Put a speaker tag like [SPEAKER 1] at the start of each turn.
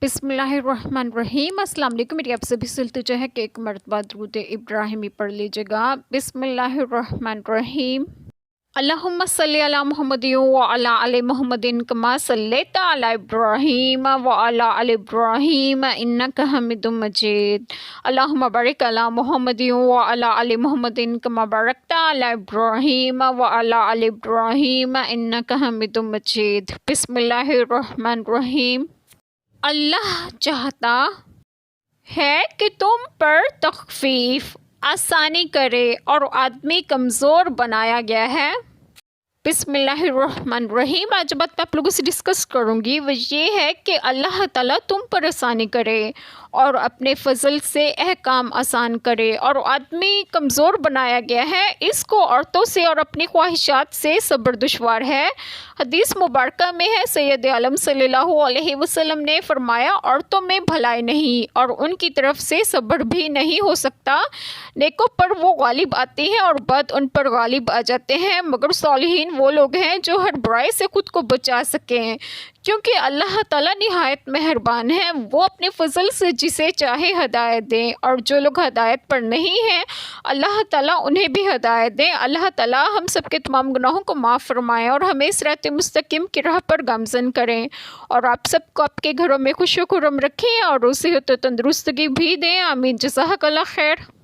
[SPEAKER 1] बिस्मिल्लाहिर्रहमानिर्रहीम। अस्सलाम वालेकुम। मेरी आप सभी से इल्तिजा है कि एक मरतबा दुरूद इब्राहिमी पढ़ लीजिएगा। बिस्मिल्लाहिर्रहमानिर्रहीम। अल्लाहुम्मा सल्ली अला मुहम्मदिन व अला आलि मुहम्मदिन कमा सल्लैता अला इब्राहीम व अला आलि इब्राहीम इन्नका हमीदुम मजीद। अल्लाहुम्मा बारिक अला मुहम्मदिन व अला आलि मुहम्मदिन कमा बारकता अला इब्राहीम व अला आलि इब्राहीम इन्नका हमीदुम मजीद। बिस्मिल्लाहिर्रहमानिर्रहीम। अल्लाह चाहता है कि तुम पर तखफीफ आसानी करे और आदमी कमज़ोर बनाया गया है। बिस्मिल्लाहिर्रहमानिर्रहीम। आज बात मैं आप लोगों से डिस्कस करूंगी वो ये है कि अल्लाह ताला तुम पर आसानी करे और अपने फजल से अहकाम आसान करे और आदमी कमज़ोर बनाया गया है, इसको औरतों से और अपनी ख्वाहिशात से सब्र दुश्वार है। हदीस मुबारक में है, सैयद आलम सल्लल्लाहु अलैहि वसल्लम ने फरमाया, औरतों में भलाई नहीं और उनकी तरफ से सब्र भी नहीं हो सकता। नेकों पर वो गालिब आते हैं और बद उन पर गालिब आ जाते हैं, मगर सालिहीन वो लोग हैं जो हर बुराई से खुद को बचा सकें, क्योंकि अल्लाह ताला निहायत मेहरबान है। वो अपने फजल से जिसे चाहे हदायत दें और जो लोग हदायत पर नहीं हैं अल्लाह ताला उन्हें भी हदायत दें। अल्लाह ताला हम सब के तमाम गुनाहों को माफ़ फरमाएं और हमें सिरात मुस्तकीम की राह पर गामज़न करें और आप सबको आपके घरों में खुश खुर्रम रखें और उसे तो तंदुरुस्तगी भी दें। आमीन। जज़ाकल्लाह खैर।